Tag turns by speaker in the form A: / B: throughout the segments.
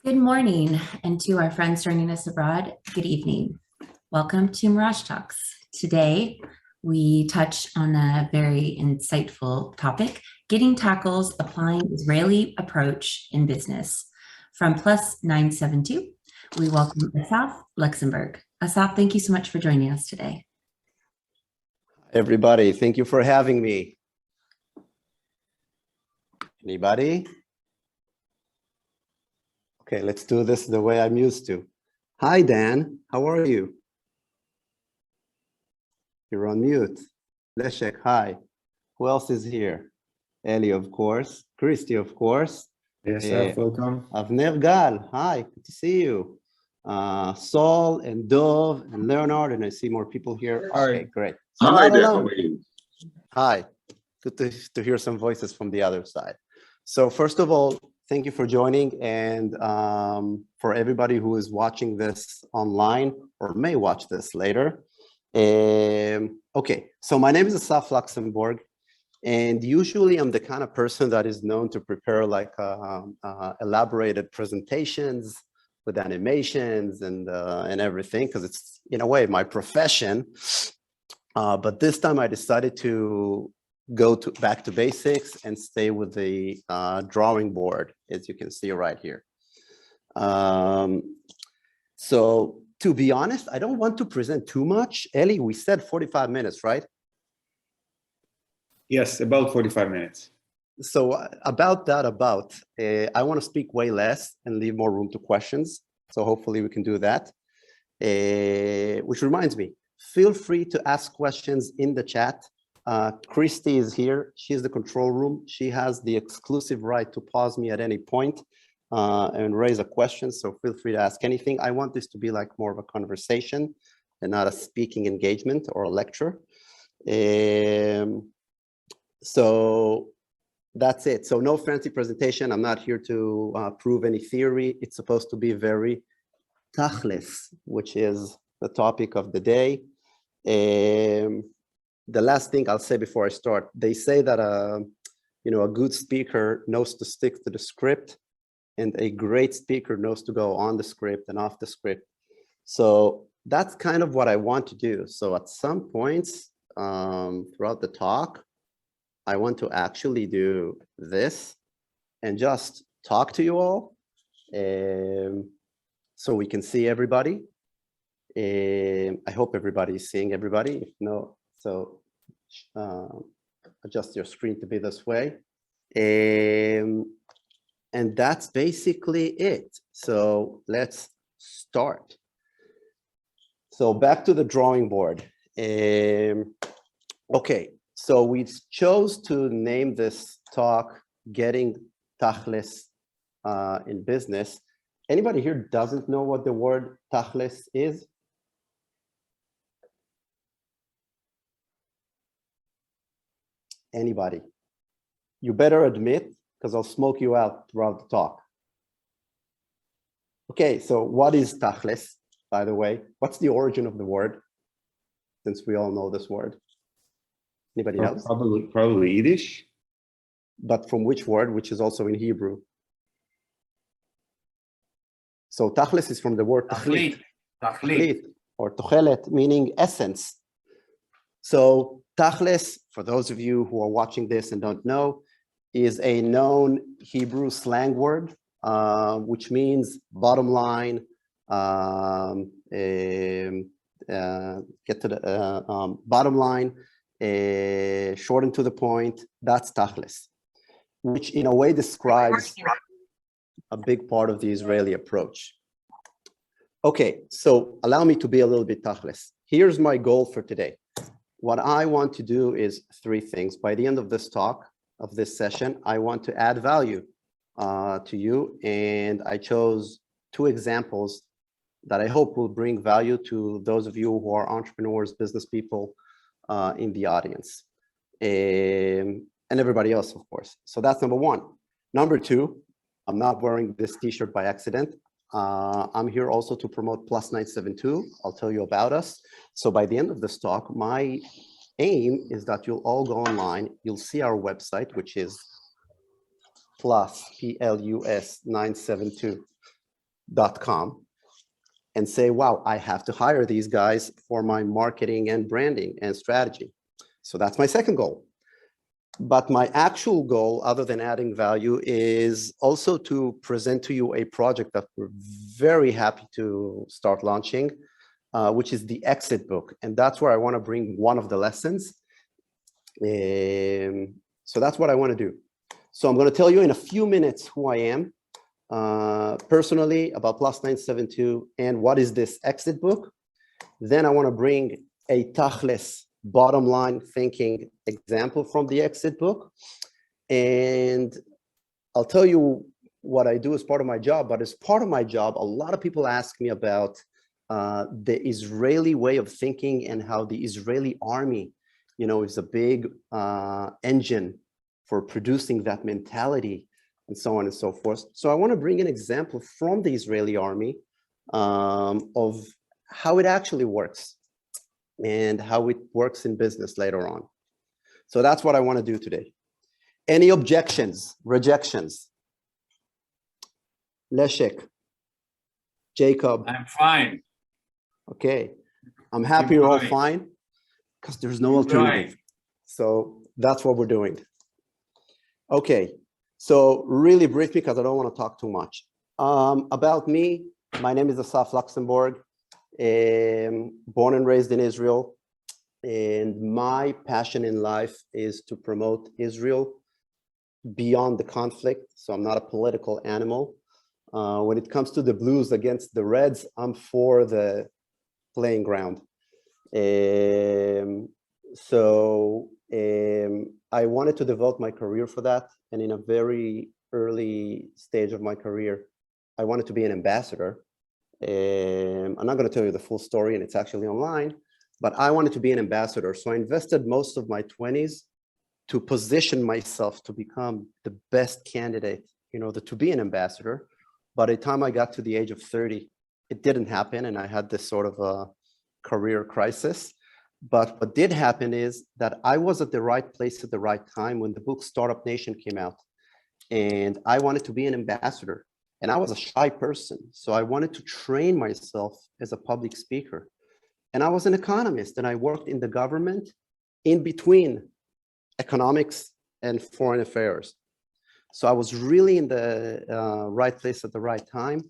A: Good morning, and to our friends joining us abroad, good evening. Welcome to Mirage Talks. Today, we touch on a very insightful topic, getting tackles applying Israeli approach in business. From plus 972, we welcome Assaf Luxembourg. Assaf, thank you so much for joining us today.
B: Everybody, thank you for having me. Anybody? Okay, let's do this the way I'm used to. Hi, Dan. How are you? You're on mute. Leszek, hi. Who else is here? Eli, of course. Christy, of course.
C: Yes, welcome.
B: Avner Gal, hi. Good to see you. Saul and Dov and Leonard, and I see more people here.
C: Hi.
B: Okay, great. So
C: Hi,
B: not
C: there,
B: alone.
C: how are you?
B: Hi. Good to hear some voices from the other side. So first of all, thank you for joining, and for everybody who is watching this online or may watch this later. Okay, so my name is Assaf Luxembourg, and usually I'm the kind of person that is known to prepare like elaborated presentations with animations and everything, because it's in a way my profession. But this time I decided to go back to basics and stay with the drawing board, as you can see right here. So to be honest, I don't want to present too much. Eli, we said 45 minutes, right?
C: Yes, about 45 minutes.
B: So about that, I want to speak way less and leave more room to questions. So hopefully we can do that. Which reminds me, feel free to ask questions in the chat. Christy is here. She's the control room. She has the exclusive right to pause me at any point and raise a question. So feel free to ask anything. I want this to be like more of a conversation and not a speaking engagement or a lecture. So that's it. So no fancy presentation. I'm not here to prove any theory. It's supposed to be very tachlis, which is the topic of the day. The last thing I'll say before I start, they say that a good speaker knows to stick to the script, and a great speaker knows to go on the script and off the script. So that's kind of what I want to do. So at some points throughout the talk, I want to actually do this and just talk to you all so we can see everybody. I hope everybody is seeing everybody. If no, so adjust your screen to be this way. And that's basically it. So let's start. So back to the drawing board. Okay, so we chose to name this talk Getting Tachlis in Business. Anybody here doesn't know what the word Tachlis is? Anybody? You better admit, because I'll smoke you out throughout the talk. Okay, so what is tachlis, by the way? What's the origin of the word? Since we all know this word. Anybody else?
C: Probably Yiddish.
B: But from which word, which is also in Hebrew? So tachlis is from the word tachlit. Tachlit, or tochelet, meaning essence. So tachlis, for those of you who are watching this and don't know, is a known Hebrew slang word, which means bottom line, get to the bottom line, short and to the point. That's tachlis, which in a way describes a big part of the Israeli approach. Okay, so allow me to be a little bit tachlis. Here's my goal for today. What I want to do is three things. By the end of this talk, of this session, I want to add value to you, and I chose two examples that I hope will bring value to those of you who are entrepreneurs, business people in the audience, and everybody else, of course. So that's number one. Number two, I'm not wearing this t-shirt by accident. I'm here also to promote Plus 972. I'll tell you about us. So by the end of this talk, my aim is that you'll all go online. You'll see our website, which is plus 972 exit.com and say, wow, I have to hire these guys for my marketing and branding and strategy. So that's my second goal. But my actual goal, other than adding value, is also to present to you a project that we're very happy to start launching, which is the Exit book. And that's where I want to bring one of the lessons. So that's what I want to do. So I'm going to tell you in a few minutes who I am, personally, about Plus 972 and what is this Exit book. Then I want to bring a Tachlis bottom line thinking example from the Exit book. And I'll tell you what I do as part of my job, but as part of my job, a lot of people ask me about the Israeli way of thinking and how the Israeli army, you know, is a big engine for producing that mentality and so on and so forth. So I want to bring an example from the Israeli army of how it actually works and how it works in business later on. So that's what I want to do today. Any objections, rejections? Leszek, Jacob.
C: I'm fine.
B: Okay, I'm happy you're all fine because there's no alternative. So that's what we're doing. Okay, so really briefly, because I don't want to talk too much. About me, my name is Assaf Luxembourg, born and raised in Israel. And my passion in life is to promote Israel beyond the conflict. So I'm not a political animal. When it comes to the Blues against the Reds, I'm for the playing ground. I wanted to devote my career for that. And in a very early stage of my career, I wanted to be an ambassador. I'm not going to tell you the full story, and it's actually online, but I wanted to be an ambassador. So I invested most of my 20s to position myself to become the best candidate in order to be an ambassador. By the time I got to the age of 30, it didn't happen, and I had this sort of a career crisis. But what did happen is that I was at the right place at the right time when the book Startup Nation came out, and I wanted to be an ambassador. And I was a shy person, so I wanted to train myself as a public speaker. And I was an economist, and I worked in the government in between economics and foreign affairs. So I was really in the right place at the right time.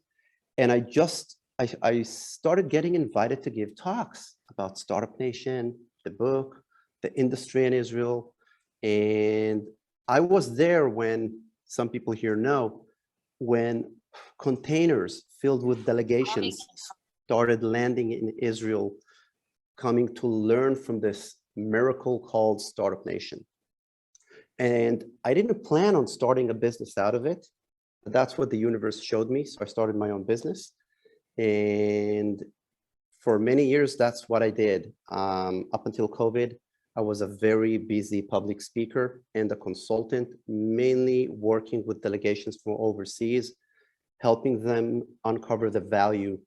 B: And I started getting invited to give talks about Startup Nation, the book, the industry in Israel. And I was there when, some people here know, when containers filled with delegations started landing in Israel, coming to learn from this miracle called Startup Nation. And I didn't plan on starting a business out of it, but that's what the universe showed me. So I started my own business. And for many years, that's what I did. Up until COVID, I was a very busy public speaker and a consultant, mainly working with delegations from overseas, helping them uncover the value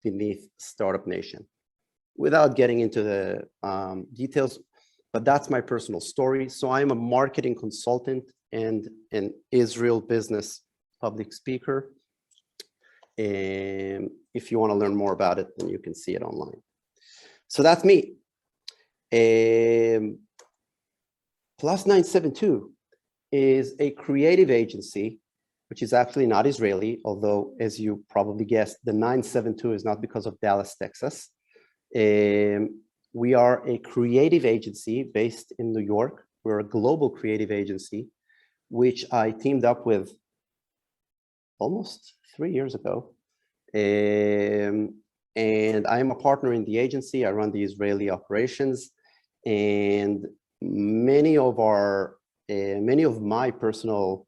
B: beneath Startup Nation. Without getting into the details, but that's my personal story. So I'm a marketing consultant and an Israel business public speaker. And if you want to learn more about it, then you can see it online. So that's me. Plus 972 is a creative agency, which is actually not Israeli, although, as you probably guessed, the 972 is not because of Dallas, Texas. We are a creative agency based in New York. We're a global creative agency, which I teamed up with almost 3 years ago. And I'm a partner in the agency. I run the Israeli operations, and many of my personal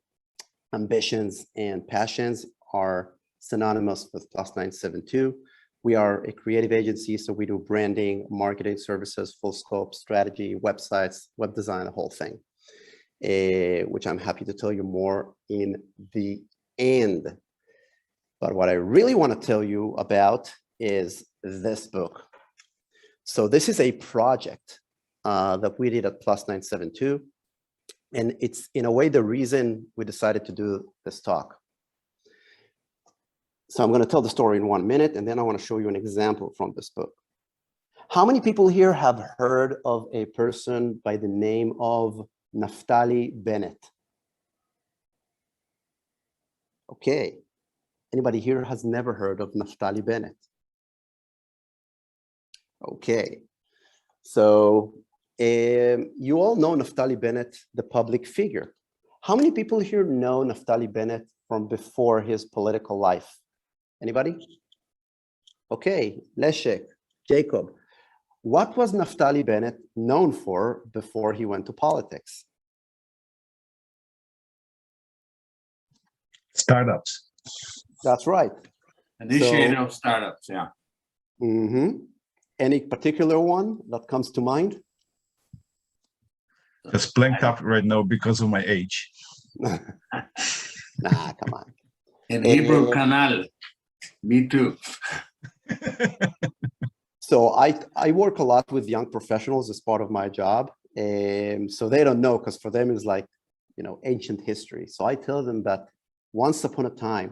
B: ambitions and passions are synonymous with Plus 972. We are a creative agency, so we do branding, marketing services, full scope, strategy, websites, web design, the whole thing, which I'm happy to tell you more in the end. But what I really want to tell you about is this book. So this is a project that we did at Plus 972. And it's in a way the reason we decided to do this talk. So I'm going to tell the story in 1 minute, and then I want to show you an example from this book. How many people here have heard of a person by the name of Naftali Bennett? Okay. Anybody here has never heard of Naftali Bennett? Okay. So you all know Naftali Bennett, the public figure. How many people here know Naftali Bennett from before his political life? Anybody? Okay, Leszek, Jacob. What was Naftali Bennett known for before he went to politics?
D: Startups.
B: That's right.
E: Initiator of startups, yeah.
B: Any particular one that comes to mind?
D: It's blanked up right now because of my age.
B: Nah, come on.
E: In Hebrew Canal. Me too.
B: So I work a lot with young professionals as part of my job. So they don't know, because for them it's like, ancient history. So I tell them that once upon a time,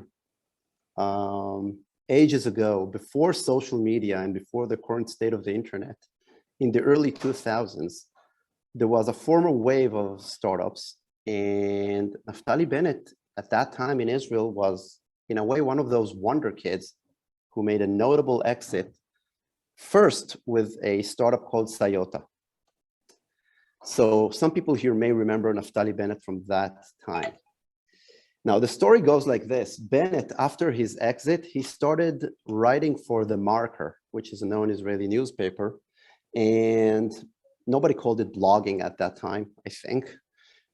B: ages ago, before social media and before the current state of the internet, in the early 2000s, there was a former wave of startups, and Naftali Bennett at that time in Israel was, in a way, one of those wonder kids who made a notable exit, first with a startup called Sayota. So some people here may remember Naftali Bennett from that time. Now, the story goes like this. Bennett, after his exit, he started writing for The Marker, which is a known Israeli newspaper. And nobody called it blogging at that time, I think.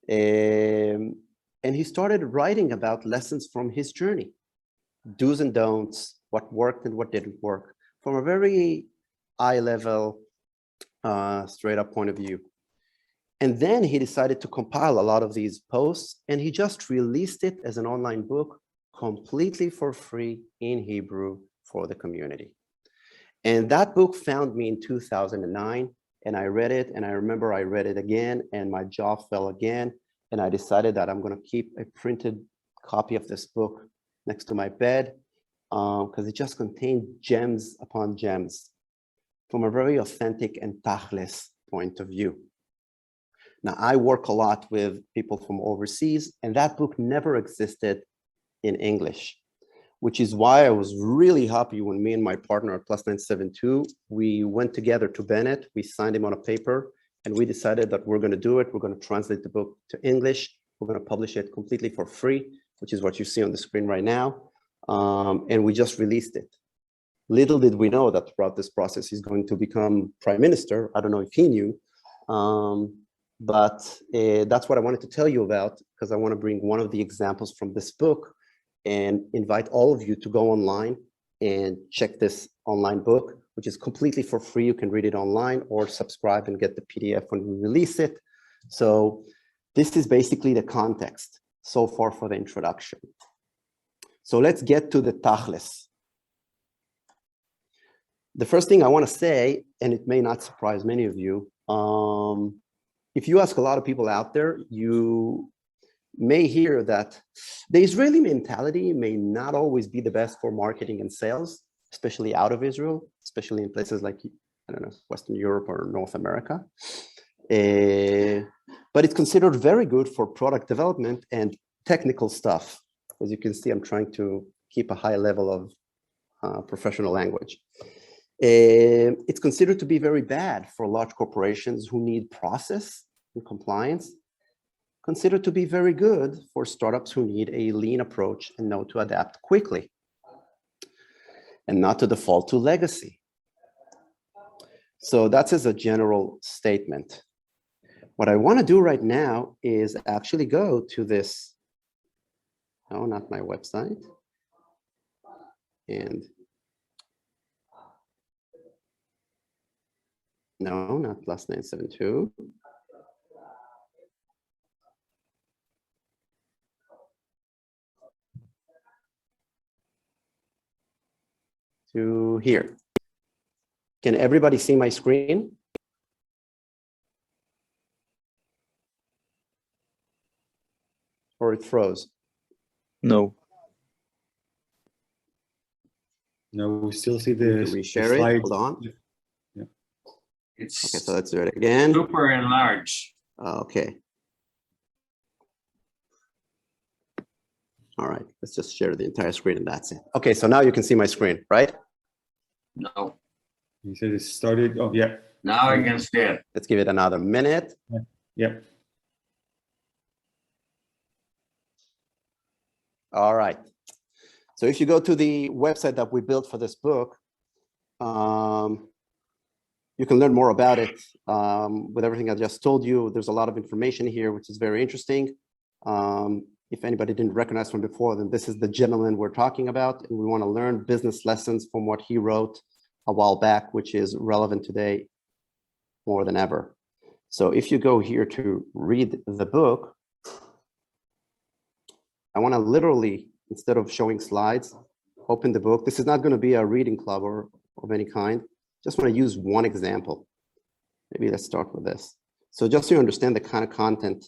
B: And he started writing about lessons from his journey, do's and don'ts, what worked and what didn't work, from a very eye level, straight up point of view. And then he decided to compile a lot of these posts, and he just released it as an online book completely for free in Hebrew for the community. And that book found me in 2009, and I read it, and I remember I read it again, and my jaw fell again, and I decided that I'm going to keep a printed copy of this book next to my bed, because it just contained gems upon gems from a very authentic and tachlis point of view. Now, I work a lot with people from overseas, and that book never existed in English, which is why I was really happy when me and my partner at Plus 972, we went together to Bennett, we signed him on a paper, and we decided that we're going to do it. We're going to translate the book to English. We're going to publish it completely for free, which is what you see on the screen right now. And we just released it. Little did we know that throughout this process, he's going to become prime minister. I don't know if he knew. But that's what I wanted to tell you about, because I want to bring one of the examples from this book and invite all of you to go online and check this online book, which is completely for free. You can read it online or subscribe and get the PDF when we release it. So this is basically the context so far for the introduction. So let's get to the tachlis. The first thing I want to say, and it may not surprise many of you, if you ask a lot of people out there, you may hear that the Israeli mentality may not always be the best for marketing and sales, especially out of Israel, especially in places like, I don't know, Western Europe or North America. But it's considered very good for product development and technical stuff. As you can see, I'm trying to keep a high level of professional language. It's considered to be very bad for large corporations who need process and compliance, considered to be very good for startups who need a lean approach and know to adapt quickly and not to default to legacy. So that's as a general statement. What I want to do right now is actually go to this, no, not my website, and no, not plus 972. To here. Can everybody see my screen? Or it froze?
F: No.
C: No, we still see
B: We need
C: the,
B: to
C: the
B: reshare it.
C: slide.
B: Hold on.
E: It's
B: Okay, so let's do it again.
E: super enlarged.
B: Okay. All right, let's just share the entire screen and that's it. Okay, so now you can see my screen, right?
E: No,
C: You said it started. Oh, yeah.
E: now I can see it.
B: Let's give it another minute.
C: Yep.
B: All right. So if you go to the website that we built for this book, you can learn more about it with everything I just told you. There's a lot of information here, which is very interesting. If anybody didn't recognize from before, then this is the gentleman we're talking about, and we want to learn business lessons from what he wrote a while back, which is relevant today more than ever. So if you go here to read the book, I want to literally, instead of showing slides, open the book. This is not going to be a reading club or of any kind. Just want to use one example. Maybe let's start with this. So just so you understand the kind of content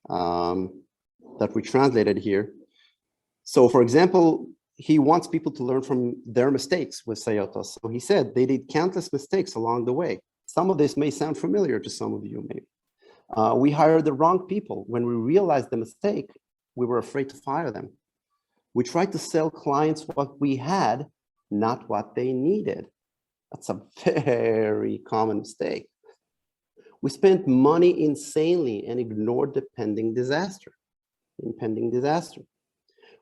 B: that we translated here. So for example, he wants people to learn from their mistakes with Sayoto. So he said they did countless mistakes along the way. Some of this may sound familiar to some of you, maybe. We hired the wrong people. When we realized the mistake, we were afraid to fire them. We tried to sell clients what we had, not what they needed. That's a very common mistake. We spent money insanely and ignored the impending disaster.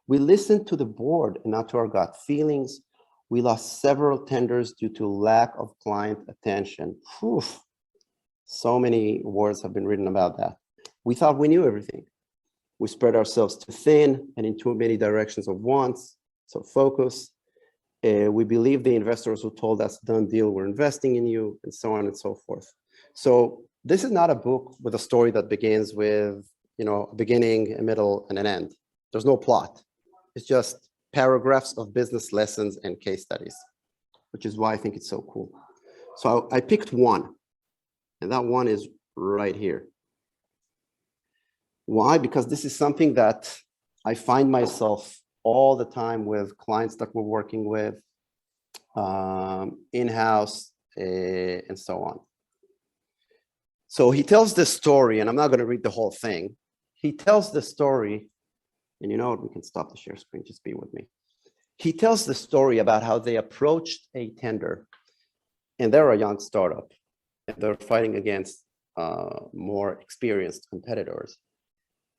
B: We listened to the board and not to our gut feelings. We lost several tenders due to lack of client attention. Whew. So many words have been written about that. We thought we knew everything. We spread ourselves too thin and in too many directions at once. So focus. We believe the investors who told us done deal, we're investing in you, and so on and so forth. So this is not a book with a story that begins with, a beginning, a middle, and an end. There's no plot. It's just paragraphs of business lessons and case studies, which is why I think it's so cool. So I picked one, and that one is right here. Why? Because this is something that I find myself all the time with clients that we're working with, in-house, and so on. So he tells this story, and I'm not going to read the whole thing. He tells the story, and you know what? We can stop the share screen. Just be with me. He tells the story about how they approached a tender, and they're a young startup, and they're fighting against more experienced competitors.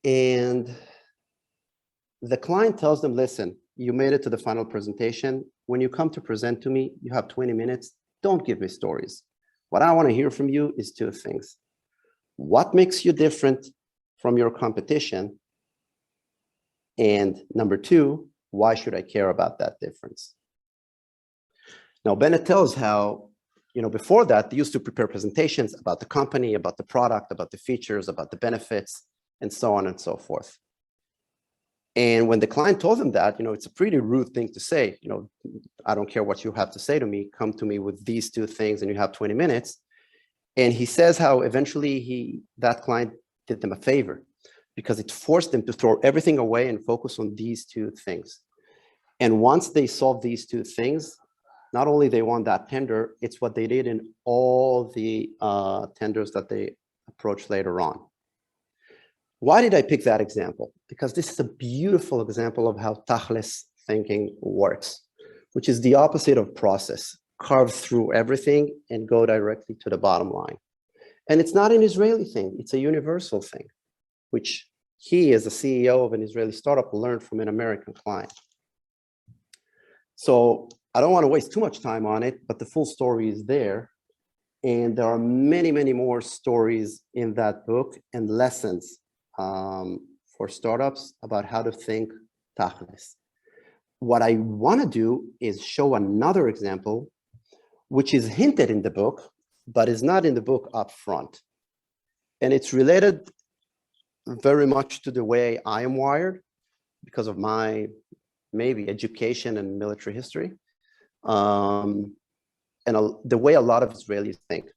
B: And the client tells them, listen, you made it to the final presentation. When you come to present to me, you have 20 minutes. Don't give me stories. What I want to hear from you is two things. What makes you different from your competition? And number two, why should I care about that difference? Now, Bennett tells how, before that, they used to prepare presentations about the company, about the product, about the features, about the benefits, and so on and so forth. And when the client told them that, it's a pretty rude thing to say, I don't care what you have to say to me, come to me with these two things and you have 20 minutes. And he says how eventually that client did them a favor because it forced them to throw everything away and focus on these two things. And once they solved these two things, not only they won that tender, it's what they did in all the tenders that they approached later on. Why did I pick that example? Because this is a beautiful example of how Tachlis thinking works, which is the opposite of process. Carve through everything and go directly to the bottom line. And it's not an Israeli thing, it's a universal thing, which he, as a CEO of an Israeli startup, learned from an American client. So I don't want to waste too much time on it, but the full story is there. And there are many, many more stories in that book and lessons for startups about how to think Tachlis. What I want to do is show another example, which is hinted in the book, but is not in the book up front. And it's related very much to the way I am wired because of my maybe education and military history, and the way a lot of Israelis think.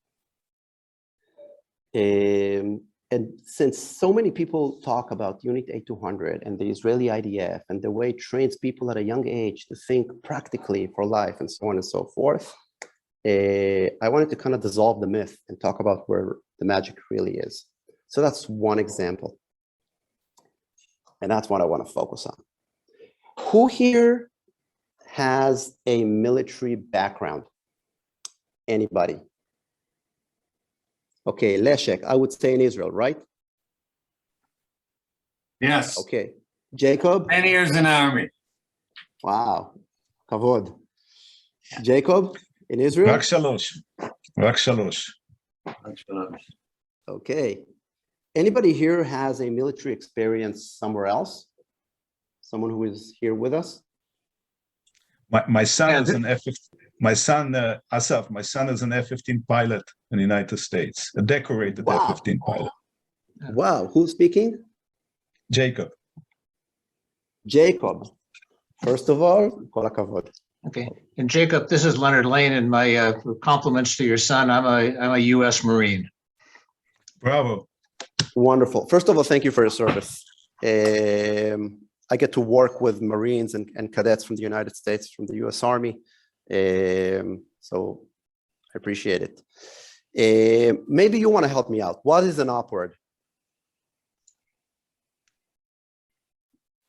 B: And since so many people talk about Unit 8200 and the Israeli IDF and the way it trains people at a young age to think practically for life and so on and so forth, I wanted to kind of dissolve the myth and talk about where the magic really is. So that's one example. And that's what I want to focus on. Who here has a military background? Anybody? Okay, Leszek, I would say in Israel, right?
E: Yes.
B: Okay. Jacob?
E: 10 years in army.
B: Wow. Kavod. Jacob, in Israel?
D: רק שלוש. רק שלוש.
B: Okay. Anybody here has a military experience somewhere else? Someone who is here with us?
D: My son
F: Yeah,
D: is an F-15. My son, Assaf, my son is an F-15 pilot in the United States, a decorated
B: Wow.
D: F-15 pilot.
B: Wow. Who's speaking?
D: Jacob.
B: Jacob. First of all, kol hakavod.
F: Okay, and Jacob, this is Leonard Lane, and my compliments to your son. I'm a U.S. Marine.
D: Bravo.
B: Wonderful. First of all, thank you for your service. I get to work with Marines and cadets from the United States, from the US Army. So I appreciate it. Maybe you want to help me out. What is an OPORD?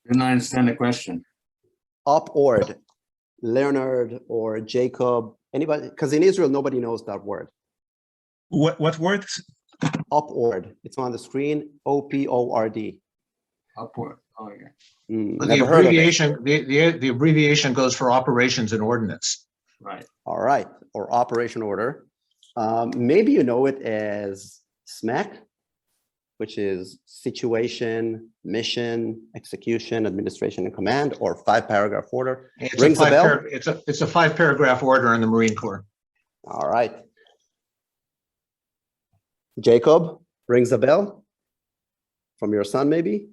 E: Didn't understand the question.
B: OPORD, Leonard or Jacob, anybody? Because in Israel, nobody knows that word.
D: What word?
B: OPORD. It's on the screen. OPORD.
E: Upward. Oh, yeah.
F: The
B: Never heard of it.
F: abbreviation, the abbreviation goes for Operations and Ordnance.
E: Right.
B: All right, or Operation Order. Maybe you know it as SMAC, which is Situation, Mission, Execution, Administration, and Command, or 5-paragraph order.
F: It's
B: Rings a bell?
F: it's a 5-paragraph order in the Marine Corps.
B: All right. Jacob, rings a bell? From your son, maybe?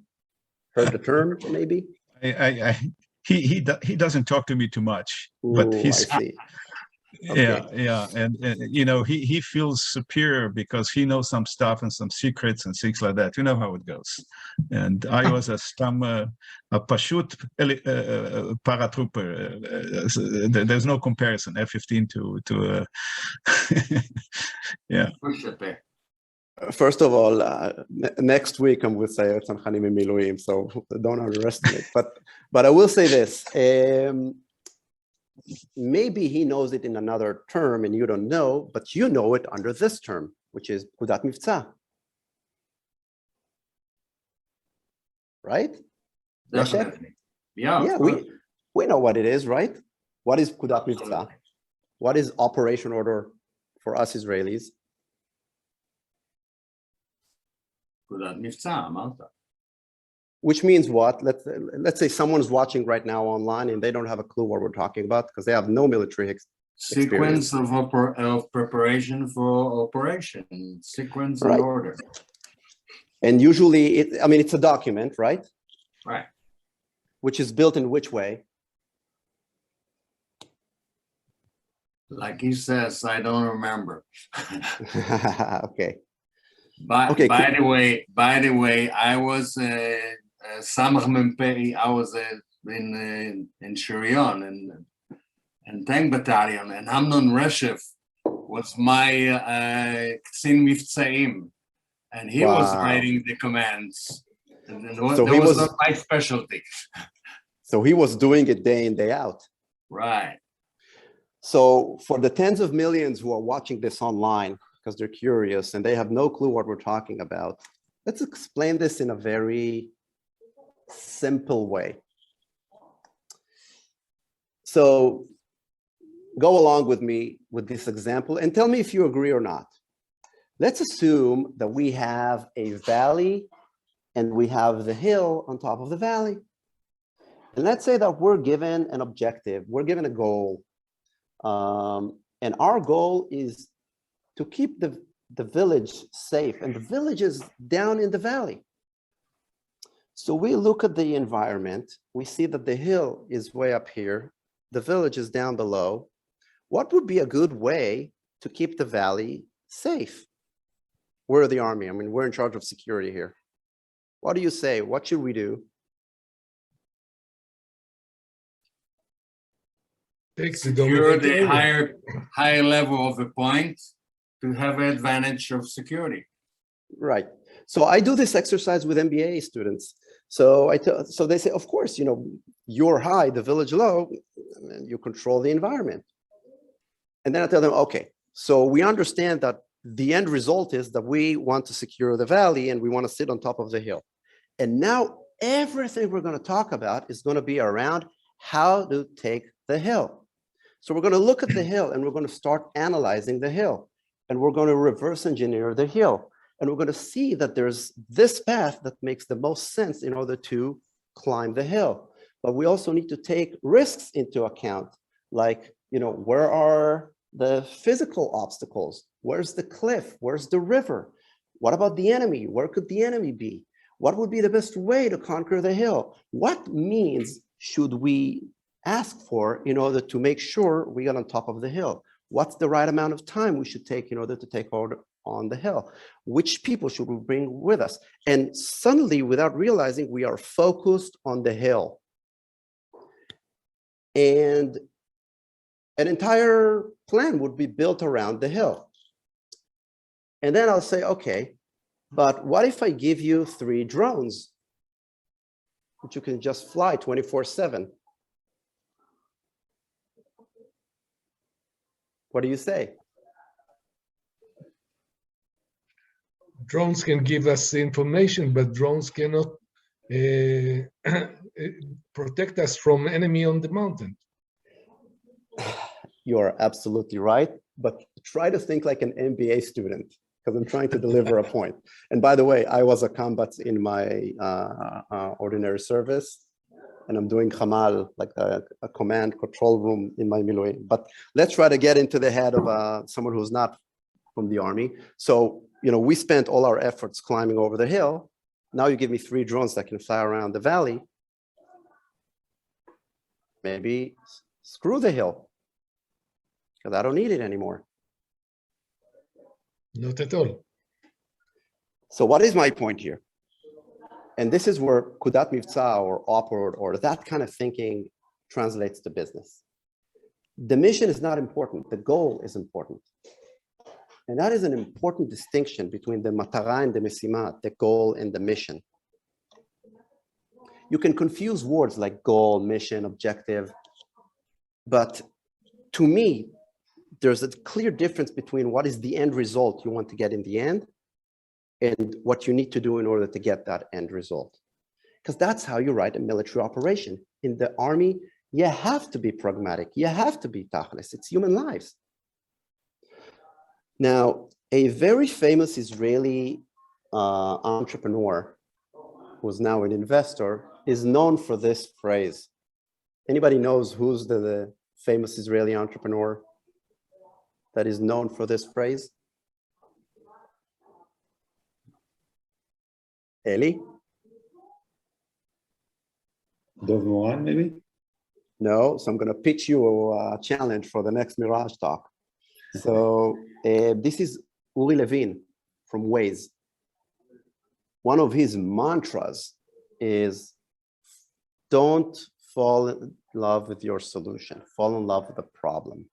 B: Heard the term, maybe?
D: He doesn't talk to me too much, but
B: Ooh,
D: he's
B: I see. Okay.
D: yeah, and you know, he feels superior because he knows some stuff and some secrets and things like that. You know how it goes. And I was a pashut paratrooper. There's no comparison. F-15 to yeah.
B: First of all, next week I'm with Sayeret Tzanchanim Miluim, so don't underestimate. But I will say this: maybe he knows it in another term, and you don't know, but you know it under this term, which is Pkudat Mivtza, right?
E: Definitely. Yeah.
B: Yeah, we know what it is, right? What is Pkudat Mivtza? What is Operation Order for us Israelis? Which means what? Let's say someone's watching right now online and they don't have a clue what we're talking about because they have no military
E: Sequence of preparation for operation, sequence
B: Right.
E: and order.
B: And usually, it's a document, right?
E: Right.
B: Which is built in which way?
E: Like he says, I don't remember.
B: Okay.
E: By the way, I was Samach MT. I was in Shirion and tank battalion, and Amnon Reshev was my Ksin Mivtzaim, and he was writing the commands. And
B: So
E: that
B: he
E: was
B: was
E: not my specialty.
B: So he was doing it day in, day out.
E: Right.
B: So for the tens of millions who are watching this online, because they're curious and they have no clue what we're talking about, let's explain this in a very simple way. So go along with me with this example and tell me if you agree or not. Let's assume that we have a valley and we have the hill on top of the valley. And let's say that we're given an objective, we're given a goal. And our goal is to keep the village safe, and the village is down in the valley. So we look at the environment, we see that the hill is way up here, the village is down below. What would be a good way to keep the valley safe? We're the army. I mean, we're in charge of security here. What do you say? What should we do?
G: Takes the
E: Secure
G: dominant
E: the
G: area.
E: higher level of the point to have an advantage of security.
B: Right. So I do this exercise with MBA students. So so they say, of course, you're high, the village low, and you control the environment. And then I tell them, okay, so we understand that the end result is that we want to secure the valley and we want to sit on top of the hill. And now everything we're going to talk about is going to be around how to take the hill. So we're going to look at the hill and we're going to start analyzing the hill, and we're going to reverse engineer the hill. And we're going to see that there's this path that makes the most sense in order to climb the hill. But we also need to take risks into account, like, where are the physical obstacles? Where's the cliff? Where's the river? What about the enemy? Where could the enemy be? What would be the best way to conquer the hill? What means should we ask for in order to make sure we get on top of the hill? What's the right amount of time we should take in order to take order on the hill? Which people should we bring with us? And suddenly, without realizing, we are focused on the hill. And an entire plan would be built around the hill. And then I'll say, okay, but what if I give you 3 drones, which you can just fly 24/7? What do you say?
G: Drones can give us information, but drones cannot protect us from enemy on the mountain.
B: You're absolutely right, but try to think like an MBA student, because I'm trying to deliver a point. And by the way, I was a combat in my ordinary service, and I'm doing Hamal, like a command control room in my Miluim. But let's try to get into the head of someone who's not from the army. So, we spent all our efforts climbing over the hill. Now you give me 3 drones that can fly around the valley. Maybe screw the hill, because I don't need it anymore.
G: Not at all.
B: So what is my point here? And this is where Kudat Mivtza or OPORD or that kind of thinking translates to business. The mission is not important. The goal is important. And that is an important distinction between the matara and the mesima, the goal and the mission. You can confuse words like goal, mission, objective, but to me, there's a clear difference between what is the end result you want to get in the end and what you need to do in order to get that end result. Because that's how you write a military operation. In the army, you have to be pragmatic. You have to be tachlis. It's human lives. Now, a very famous Israeli entrepreneur, who's now an investor, is known for this phrase. Anybody knows who's the famous Israeli entrepreneur that is known for this phrase? Eli?
C: Dov Moran, maybe?
B: No, so I'm going to pitch you a challenge for the next Mirage talk. So this is Uri Levin from Waze. One of his mantras is, don't fall in love with your solution, fall in love with the problem.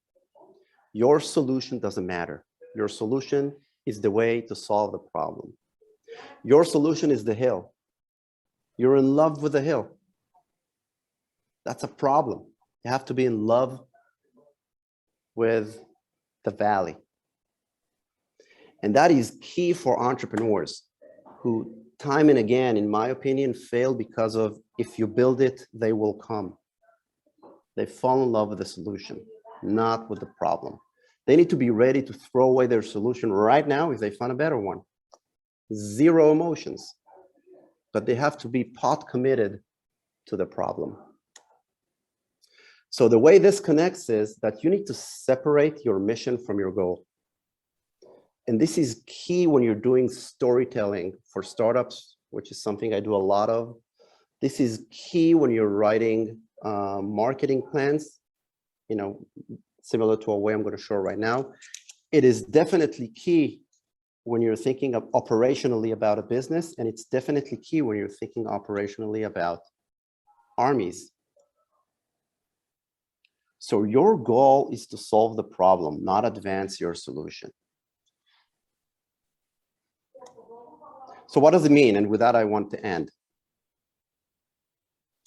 B: Your solution doesn't matter. Your solution is the way to solve the problem. Your solution is the hill. You're in love with the hill. That's a problem. You have to be in love with the valley. And that is key for entrepreneurs who time and again, in my opinion, fail because of if you build it, they will come. They fall in love with the solution, not with the problem. They need to be ready to throw away their solution right now if they find a better one. Zero emotions, but they have to be pot committed to the problem. So the way this connects is that you need to separate your mission from your goal. And this is key when you're doing storytelling for startups, which is something I do a lot of. This is key when you're writing marketing plans, similar to a way I'm going to show right now. It is definitely key when you're thinking of operationally about a business, and it's definitely key when you're thinking operationally about armies. So your goal is to solve the problem, not advance your solution. So what does it mean? And with that, I want to end.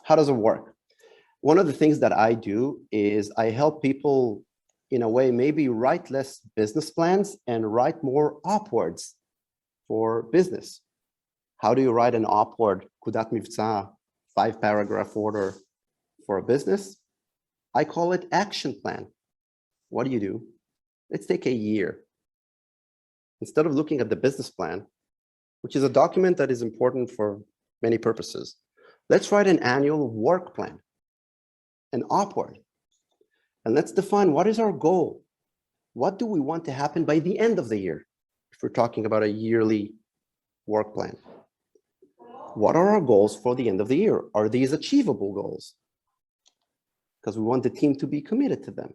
B: How does it work? One of the things that I do is I help people, in a way, maybe write less business plans and write more OPORDs for business. How do you write an OPORD, Kudat Mivtza, 5-paragraph order for a business? I call it action plan. What do you do? Let's take a year. Instead of looking at the business plan, which is a document that is important for many purposes, let's write an annual work plan, an OPORD. And let's define what is our goal. What do we want to happen by the end of the year? If we're talking about a yearly work plan. What are our goals for the end of the year? Are these achievable goals? Because we want the team to be committed to them.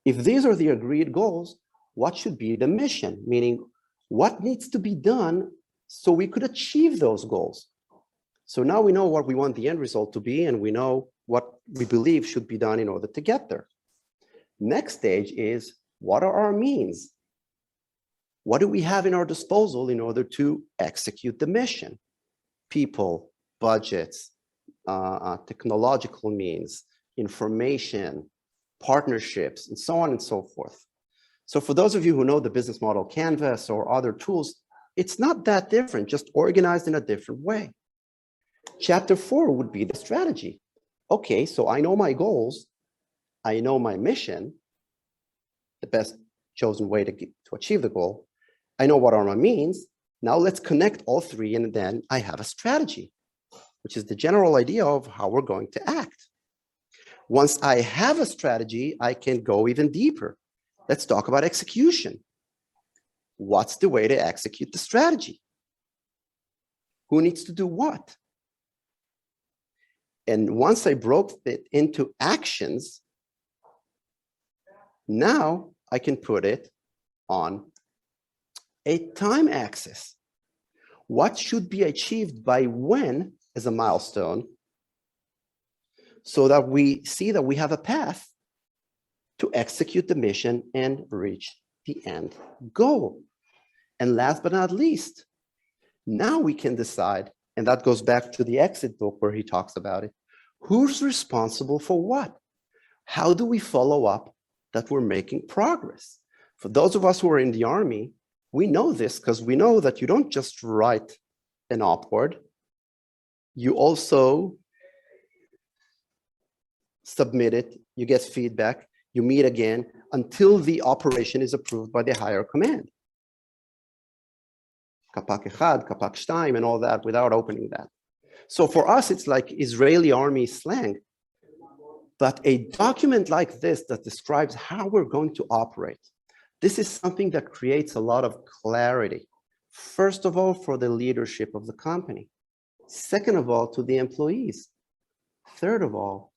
B: If these are the agreed goals, what should be the mission? Meaning, what needs to be done so we could achieve those goals? So now we know what we want the end result to be, and we know what we believe should be done in order to get there. Next stage is, what are our means? What do we have in our disposal in order to execute the mission? People, budgets, technological means, information, partnerships, and so on and so forth. So for those of you who know the business model canvas or other tools, it's not that different, just organized in a different way. Chapter 4 would be the strategy. Okay, so I know my goals, I know my mission, the best chosen way to achieve the goal. I know what are my means. Now let's connect all three, and then I have a strategy, which is the general idea of how we're going to act. Once I have a strategy, I can go even deeper. Let's talk about execution. What's the way to execute the strategy? Who needs to do what? And once I broke it into actions, now I can put it on a time axis. What should be achieved by when as a milestone, so that we see that we have a path to execute the mission and reach the end goal. And last but not least, now we can decide, and that goes back to the exit book where he talks about it, who's responsible for what? How do we follow up that we're making progress? For those of us who are in the Army, we know this because we know that you don't just write an OPORD, you also submit it, you get feedback, you meet again until the operation is approved by the higher command. Kapak Echad, Kapak Shtaim, and all that without opening that. So for us, it's like Israeli Army slang. But a document like this that describes how we're going to operate, this is something that creates a lot of clarity. First of all, for the leadership of the company. Second of all, to the employees. Third of all,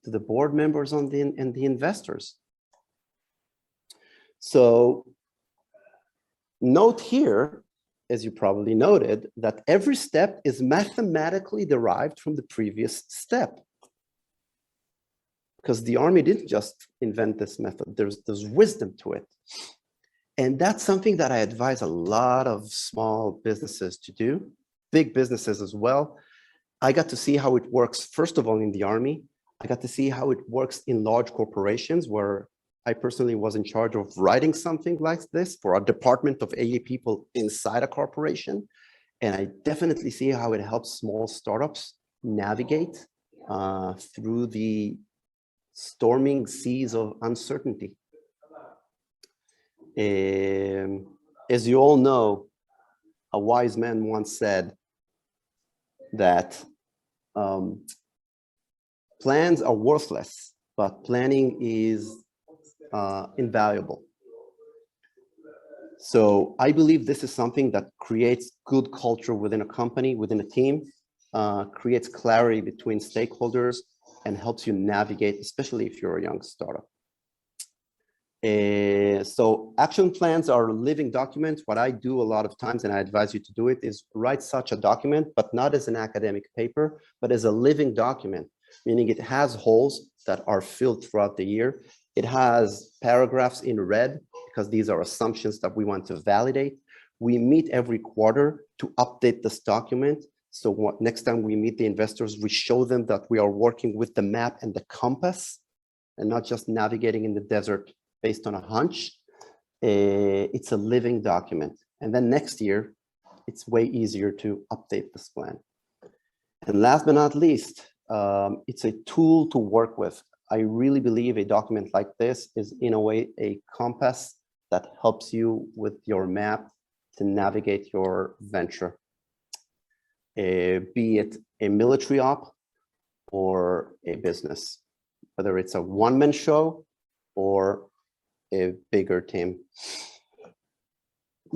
B: to the board members and the investors. So note here, as you probably noted, that every step is mathematically derived from the previous step. Because the Army didn't just invent this method, there's wisdom to it. And that's something that I advise a lot of small businesses to do, big businesses as well. I got to see how it works, first of all, in the Army. I got to see how it works in large corporations where I personally was in charge of writing something like this for a department of 80 people inside a corporation. And I definitely see how it helps small startups navigate through the storming seas of uncertainty. As you all know, a wise man once said that plans are worthless, but planning is invaluable. So I believe this is something that creates good culture within a company, within a team, creates clarity between stakeholders, and helps you navigate, especially if you're a young startup. So action plans are living documents. What I do a lot of times, and I advise you to do it, is write such a document, but not as an academic paper, but as a living document, meaning it has holes that are filled throughout the year. It has paragraphs in red because these are assumptions that we want to validate. We meet every quarter to update this document. So next time we meet the investors, we show them that we are working with the map and the compass and not just navigating in the desert based on a hunch. It's a living document. And then next year, it's way easier to update this plan. And last but not least, it's a tool to work with. I really believe a document like this is in a way a compass that helps you with your map to navigate your venture. Be it a military op or a business, whether it's a one-man show or a bigger team.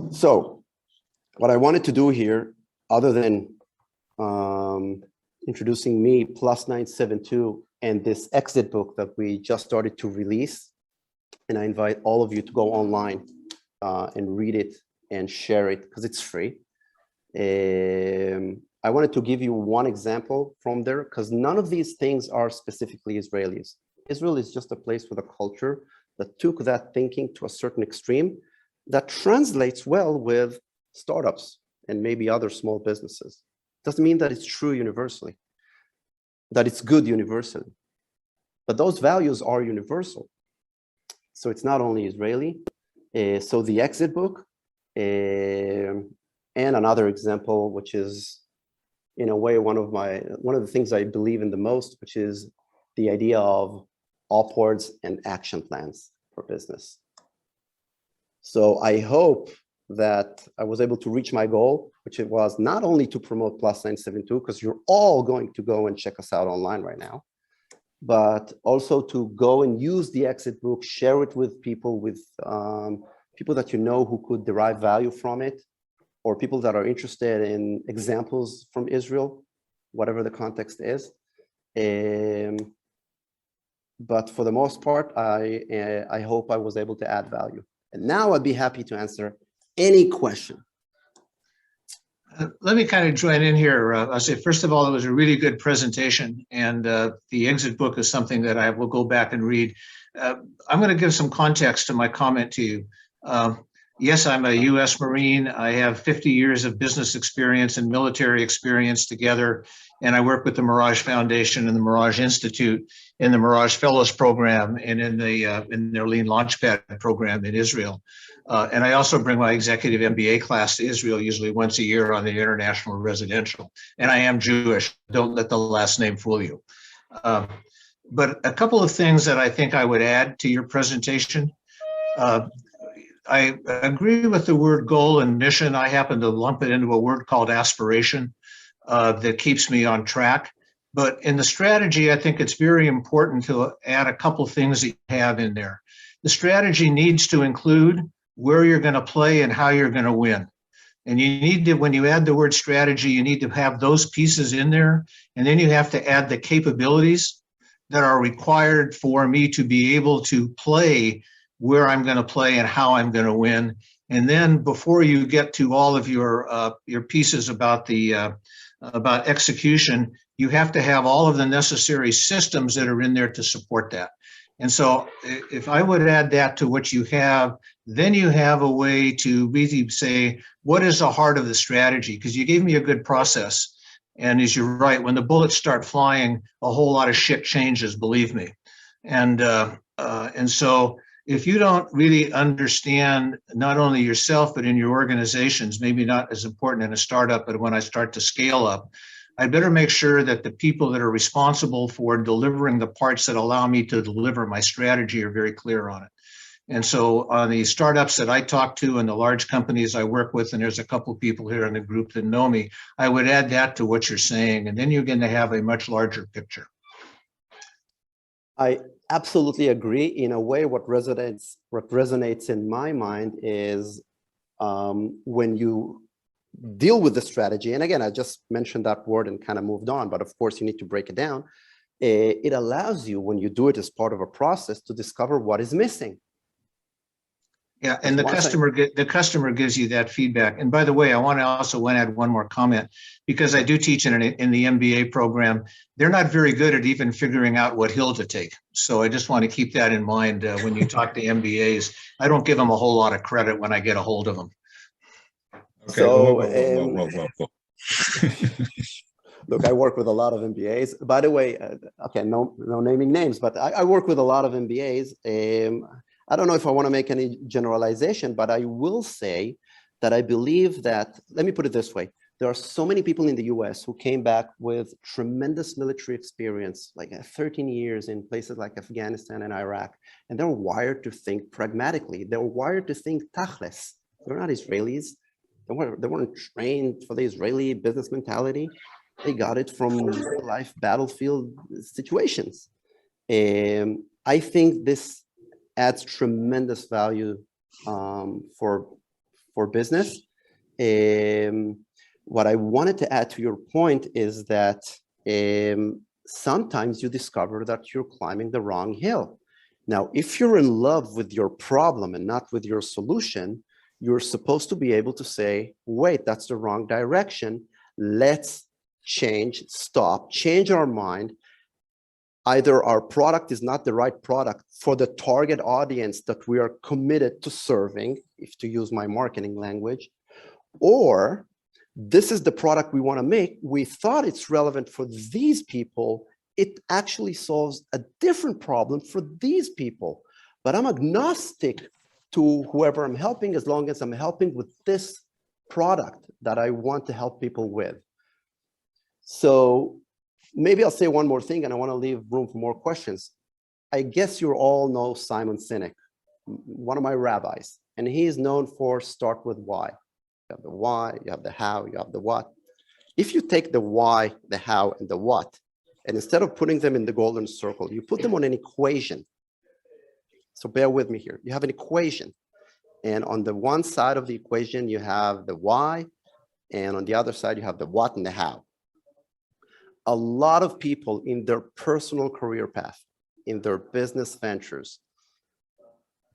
B: So what I wanted to do here, other than introducing me, Plus 972, and this exit book that we just started to release, and I invite all of you to go online and read it and share it because it's free. I wanted to give you one example from there because none of these things are specifically Israelis. Israel is just a place with a culture that took that thinking to a certain extreme that translates well with startups and maybe other small businesses. Doesn't mean that it's true universally, that it's good universally, but those values are universal. So it's not only Israeli. So the exit book, and another example, which is in a way one of the things I believe in the most, which is the idea of OPORDs and action plans for business. So I hope that I was able to reach my goal, which it was not only to promote Plus 972, because you're all going to go and check us out online right now, but also to go and use the exit book, share it with people, people that you know who could derive value from it, or people that are interested in examples from Israel, whatever the context is. But for the most part, I hope I was able to add value. And now I'd be happy to answer any question.
F: Let me kind of join in here. I'll say, first of all, it was a really good presentation, and the exit book is something that I will go back and read. I'm going to give some context to my comment to you. Yes, I'm a U.S. Marine. I have 50 years of business experience and military experience together, and I work with the Mirage Foundation and the Mirage Institute in the Mirage Fellows Program and in their Lean Launchpad program in Israel. And I also bring my executive MBA class to Israel usually once a year on the international residential. And I am Jewish. Don't let the last name fool you. But a couple of things that I think I would add to your presentation. I agree with the word goal and mission. I happen to lump it into a word called aspiration that keeps me on track. But in the strategy, I think it's very important to add a couple things that you have in there. The strategy needs to include where you're going to play and how you're going to win. And you need to, when you add the word strategy, you need to have those pieces in there. And then you have to add the capabilities that are required for me to be able to play where I'm going to play and how I'm going to win. And then before you get to all of your pieces about about execution, you have to have all of the necessary systems that are in there to support that. And so if I would add that to what you have, then you have a way to really say, what is the heart of the strategy? Because you gave me a good process. And as you're right, when the bullets start flying, a whole lot of shit changes, believe me. And so if you don't really understand not only yourself, but in your organizations, maybe not as important in a startup, but when I start to scale up, I better make sure that the people that are responsible for delivering the parts that allow me to deliver my strategy are very clear on it. And so on the startups that I talk to and the large companies I work with, and there's a couple of people here in the group that know me, I would add that to what you're saying, and then you're going to have a much larger picture.
B: I absolutely agree. In a way, what resonates in my mind is when you deal with the strategy, and again, I just mentioned that word and kind of moved on, but of course you need to break it down. It allows you, when you do it as part of a process, to discover what is missing.
F: Yeah, and the
B: Once I-
F: customer gives you that feedback. And by the way, I want to also add one more comment, because I do teach in the MBA program. They're not very good at even figuring out what hill to take. So I just want to keep that in mind when you talk to MBAs. I don't give them a whole lot of credit when I get a hold of them.
D: Okay.
B: So,
D: Whoa.
B: look, I work with a lot of MBAs. By the way, okay, no naming names, but I work with a lot of MBAs. I don't know if I want to make any generalization, but I will say that I believe that, let me put it this way. There are so many people in the US who came back with tremendous military experience, like 13 years in places like Afghanistan and Iraq, and they're wired to think pragmatically. They're wired to think tachlis. They're not Israelis. They weren't trained for the Israeli business mentality. They got it from real life battlefield situations. I think this adds tremendous value for business. What I wanted to add to your point is that sometimes you discover that you're climbing the wrong hill. Now, if you're in love with your problem and not with your solution, you're supposed to be able to say, wait, that's the wrong direction. Let's change our mind. Either our product is not the right product for the target audience that we are committed to serving, if to use my marketing language, or this is the product we want to make. We thought it's relevant for these people. It actually solves a different problem for these people. But I'm agnostic to whoever I'm helping, as long as I'm helping with this product that I want to help people with. So maybe I'll say one more thing, and I want to leave room for more questions. I guess you all know Simon Sinek, one of my rabbis, and he is known for start with why. You have the why, you have the how, you have the what. If you take the why, the how, and the what, and instead of putting them in the golden circle, you put them on an equation. So bear with me here. You have an equation, and on the one side of the equation, you have the why, and on the other side, you have the what and the how. A lot of people in their personal career path, in their business ventures,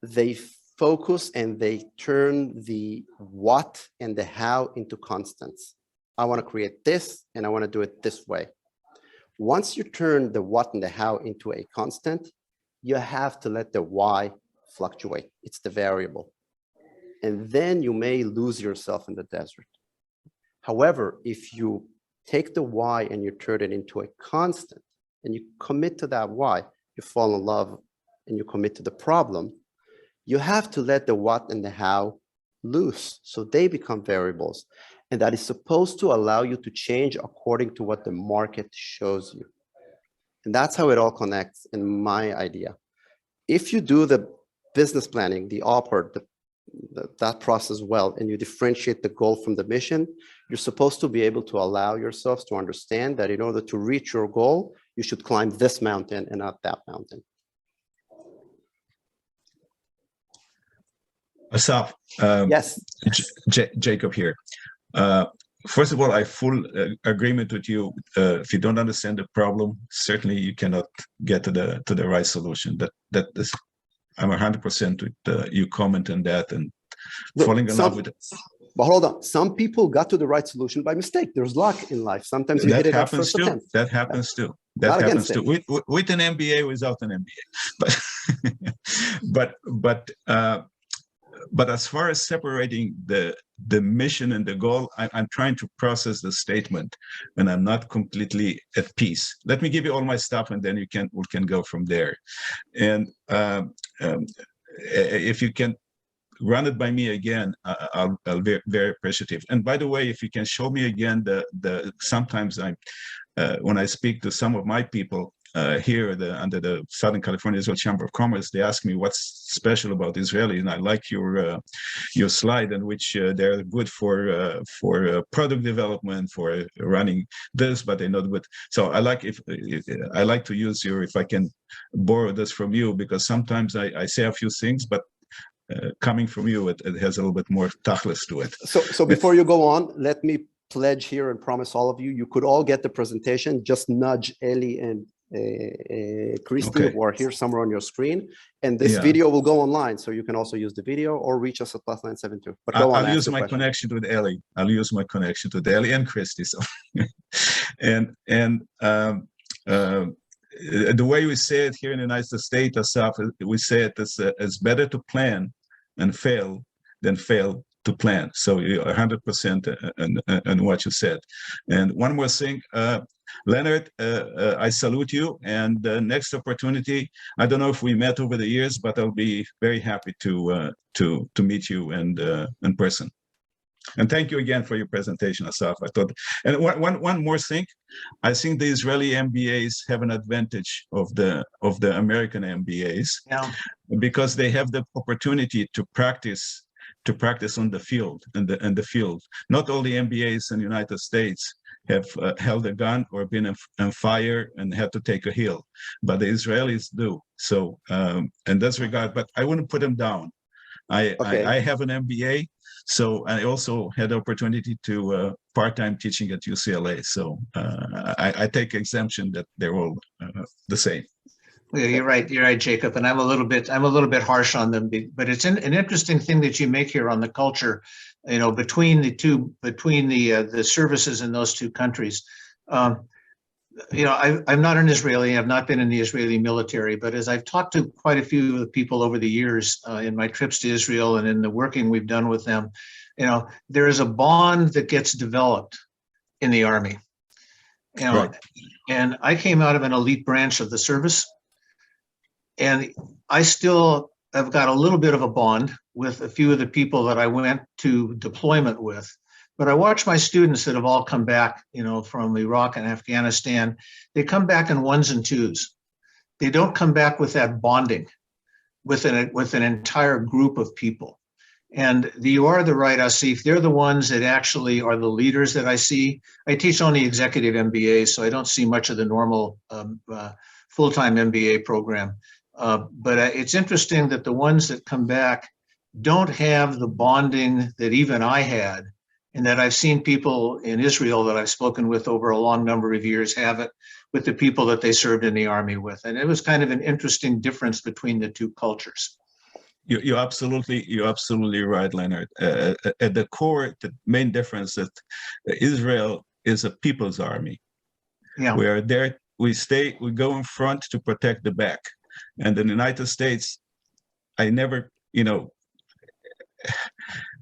B: they focus and they turn the what and the how into constants. I want to create this and I want to do it this way. Once you turn the what and the how into a constant, you have to let the why fluctuate. It's the variable. And then you may lose yourself in the desert. However, if you take the why and you turn it into a constant and you commit to that why, you fall in love and you commit to the problem, you have to let the what and the how loose. So they become variables. And that is supposed to allow you to change according to what the market shows you. And that's how it all connects in my idea. If you do the business planning, the OPORD, that process well, and you differentiate the goal from the mission, you're supposed to be able to allow yourselves to understand that in order to reach your goal, you should climb this mountain and not that mountain.
D: Assaf,
B: Yes.
D: Jacob here. First of all, I full agreement with you. If you don't understand the problem, certainly you cannot get to the right solution. That is, I'm 100% with you comment on that and falling in love with it.
B: But hold on, some people got to the right solution by mistake. There's luck in life. Sometimes you hit it at first attempt.
D: That happens too. That happens too. With an MBA, without an MBA. But as far as separating the mission and the goal, I'm trying to process the statement, and I'm not completely at peace. Let me give you all my stuff, and then we can go from there. And if you can run it by me again, I'll be very appreciative. And by the way, if you can show me again sometimes when I speak to some of my people here under the Southern California Israel Chamber of Commerce, they ask me what's special about Israelis, and I like your slide in which they're good for product development, for running this, but they're not good. So I like I like to use if I can borrow this from you, because sometimes I say a few things, but coming from you, it has a little bit more tachlis to it.
B: So before you go on, let me pledge here and promise all of you, you could all get the presentation. Just nudge Eli and Christy,
D: Okay.
B: or here somewhere on your screen. And this
D: Yeah.
B: video will go online, so you can also use the video or reach us at +972. But go on,
D: I'll
B: ask
D: use
B: the
D: my
B: question.
D: connection with Ellie. I'll use my connection to Ellie and Christy. So, and the way we say it here in the United States, Assaf, we say it as it's better to plan and fail than fail to plan. So you're 100% in what you said. And one more thing, Leonard, I salute you. And the next opportunity, I don't know if we met over the years, but I'll be very happy to meet you in person. And thank you again for your presentation, Assaf. I thought, and one more thing, I think the Israeli MBAs have an advantage of the American MBAs, because they have the opportunity to practice on the field, in the field. Not all the MBAs in the United States have held a gun or been on fire and had to take a hill, but the Israelis do. So in this regard, but I wouldn't put them down. I have an MBA, so I also had the opportunity to part-time teaching at UCLA. So I take exemption that they're all the same.
F: Yeah, you're right, Jacob. And I'm a little bit harsh on them, but it's an interesting thing that you make here on the culture, between the services in those two countries. I'm not an Israeli. I've not been in the Israeli military, but as I've talked to quite a few of the people over the years in my trips to Israel and in the working we've done with them, there is a bond that gets developed in the Army.
D: Right.
F: And I came out of an elite branch of the service, and I still have got a little bit of a bond with a few of the people that I went to deployment with. But I watch my students that have all come back, from Iraq and Afghanistan. They come back in ones and twos. They don't come back with that bonding with an entire group of people. And you are the right, Assaf. They're the ones that actually are the leaders that I see. I teach only executive MBA, so I don't see much of the normal full-time MBA program. But it's interesting that the ones that come back don't have the bonding that even I had, and that I've seen people in Israel that I've spoken with over a long number of years have it with the people that they served in the Army with. And it was kind of an interesting difference between the two cultures.
D: You're absolutely right, Leonard. At the core, the main difference is that Israel is a people's army.
F: Yeah.
D: We are there, we go in front to protect the back. And in the United States, I never,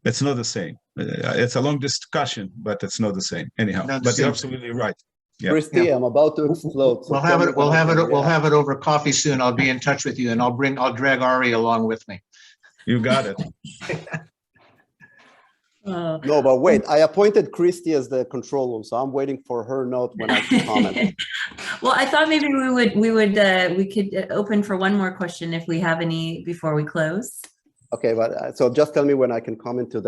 D: it's not the same. It's a long discussion, but it's not the same. Anyhow, but you're absolutely right. Yeah.
B: Christy, I'm about to explode. So
F: We'll have it over coffee soon. I'll be in touch with you, and I'll drag Ari along with me.
D: You got it.
B: No, but wait, I appointed Christy as the control room, so I'm waiting for her note when I can comment.
A: Well, I thought maybe we could open for one more question if we have any before we close.
B: Okay, but so just tell me when I can comment to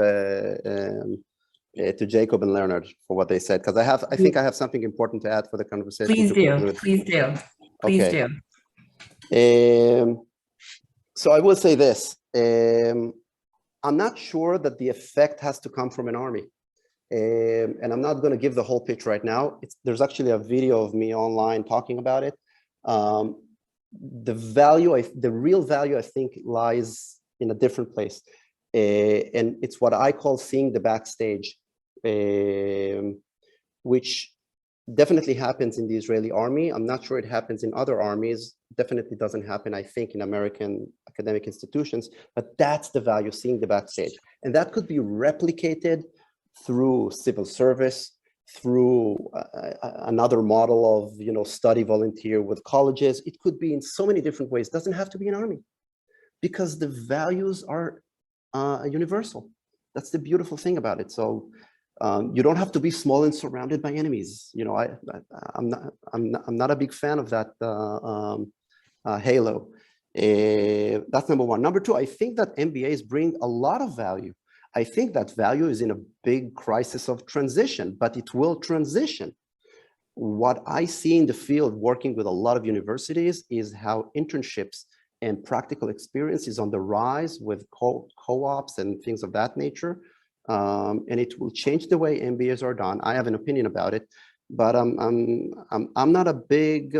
B: Jacob and Leonard for what they said, because I think I have something important to add for the conversation.
A: Please do.
B: So I will say this. I'm not sure that the effect has to come from an army. And I'm not going to give the whole pitch right now. There's actually a video of me online talking about it. The real value, I think, lies in a different place. And it's what I call seeing the backstage, which definitely happens in the Israeli army. I'm not sure it happens in other armies. Definitely doesn't happen, I think, in American academic institutions, but that's the value, seeing the backstage. And that could be replicated through civil service, through another model of, study volunteer with colleges. It could be in so many different ways. It doesn't have to be an army, because the values are universal. That's the beautiful thing about it. So you don't have to be small and surrounded by enemies. I'm not a big fan of that halo. That's number one. Number two, I think that MBAs bring a lot of value. I think that value is in a big crisis of transition, but it will transition. What I see in the field working with a lot of universities is how internships and practical experience is on the rise with co-ops and things of that nature. And it will change the way MBAs are done. I have an opinion about it, but I'm not a big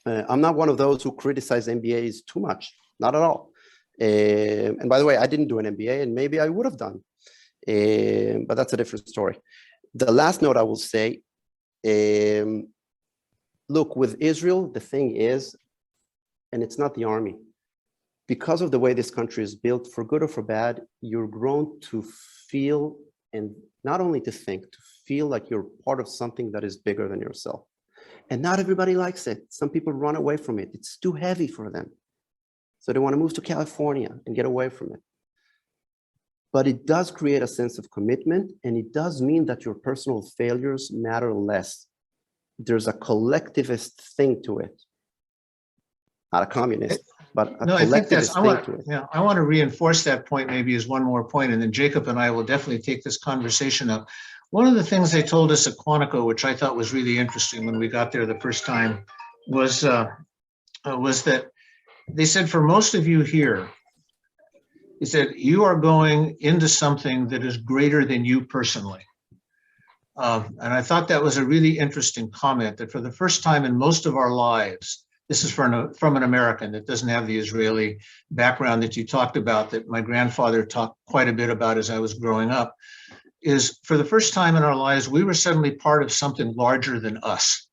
B: I'm not one of those who criticize MBAs too much, not at all. And by the way, I didn't do an MBA, and maybe I would have done, but that's a different story. The last note I will say, look, with Israel, the thing is, and it's not the army, because of the way this country is built, for good or for bad, you're grown to feel, and not only to think, to feel like you're part of something that is bigger than yourself. And not everybody likes it. Some people run away from it. It's too heavy for them. So they want to move to California and get away from it. But it does create a sense of commitment, and it does mean that your personal failures matter less. There's a collectivist thing to it. Not a communist, but a
F: No, I think that's,
B: collectivist thing to it.
F: yeah, I want to reinforce that point maybe as one more point, and then Jacob and I will definitely take this conversation up. One of the things they told us at Quantico, which I thought was really interesting when we got there the first time, was that they said, for most of you here, he said, you are going into something that is greater than you personally. And I thought that was a really interesting comment, that for the first time in most of our lives, this is from an American that doesn't have the Israeli background that you talked about, that my grandfather talked quite a bit about as I was growing up, is for the first time in our lives, we were suddenly part of something larger than us.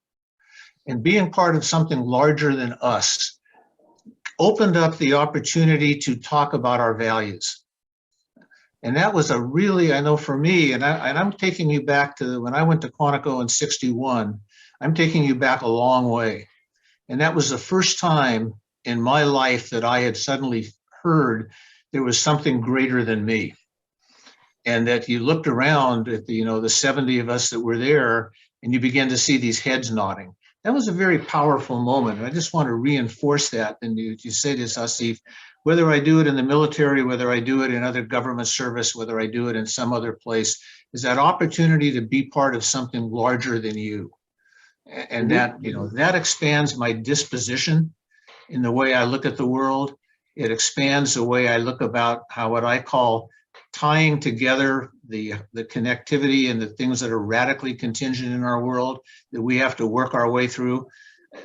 F: And being part of something larger than us opened up the opportunity to talk about our values. And that was a really, I know for me, and I'm taking you back to when I went to Quantico in '61, I'm taking you back a long way. And that was the first time in my life that I had suddenly heard there was something greater than me. And that you looked around at the, the 70 of us that were there, and you began to see these heads nodding. That was a very powerful moment. And I just want to reinforce that. And you say this, Assaf, whether I do it in the military, whether I do it in other government service, whether I do it in some other place, is that opportunity to be part of something larger than you. And that, that expands my disposition in the way I look at the world. It expands the way I look about how what I call tying together the connectivity and the things that are radically contingent in our world that we have to work our way through.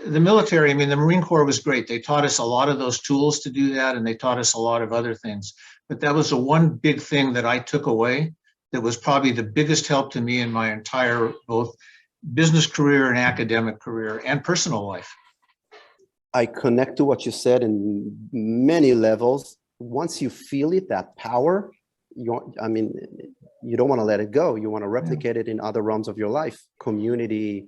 F: The military, I mean, the Marine Corps was great. They taught us a lot of those tools to do that, and they taught us a lot of other things. But that was the one big thing that I took away that was probably the biggest help to me in my entire both business career and academic career and personal life.
B: I connect to what you said in many levels. Once you feel it, that power, you don't want to let it go. You want to replicate it in other realms of your life, community,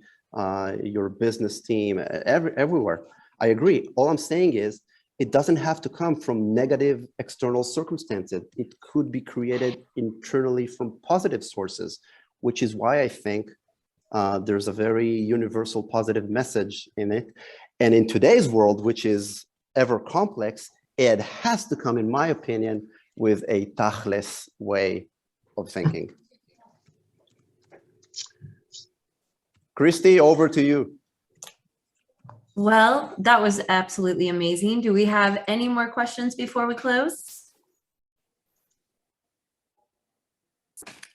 B: your business team, everywhere. I agree. All I'm saying is it doesn't have to come from negative external circumstances. It could be created internally from positive sources, which is why I think there's a very universal positive message in it. And in today's world, which is ever complex, it has to come, in my opinion, with a tachlis way of thinking. Christy, over to you.
A: Well, that was absolutely amazing. Do we have any more questions before we close?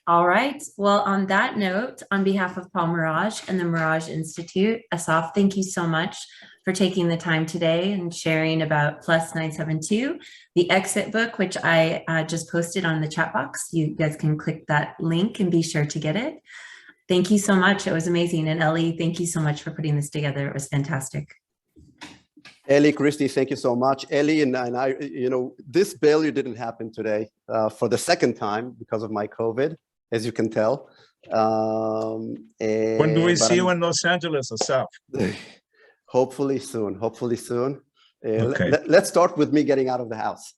A: All right. Well, on that note, on behalf of Paul Mirage and the Mirage Institute, Assaf, thank you so much for taking the time today and sharing about Plus 972, the exit book, which I just posted on the chat box. You guys can click that link and be sure to get it. Thank you so much. It was amazing. And Ellie, thank you so much for putting this together. It was fantastic.
B: Ellie, Christy, thank you so much. Ellie and I, this failure didn't happen today for the second time because of my COVID, as you can tell.
D: When do we see you in Los Angeles, Assaf?
B: Hopefully soon, hopefully soon.
D: Okay.
B: Let's start with me getting out of the house.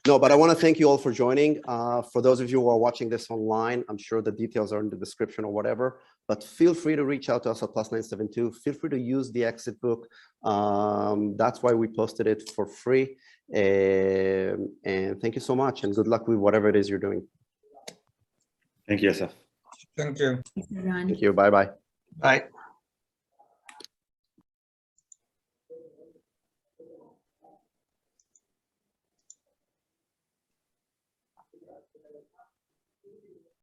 B: No, but I want to thank you all for joining. For those of you who are watching this online, I'm sure the details are in the description or whatever, but feel free to reach out to us at Plus 972. Feel free to use the exit book. That's why we posted it for free. And thank you so much, and good luck with whatever it is you're doing.
C: Thank you, Assaf.
G: Thank you.
A: Thanks, everyone.
B: Thank you. Bye-bye.
F: Bye.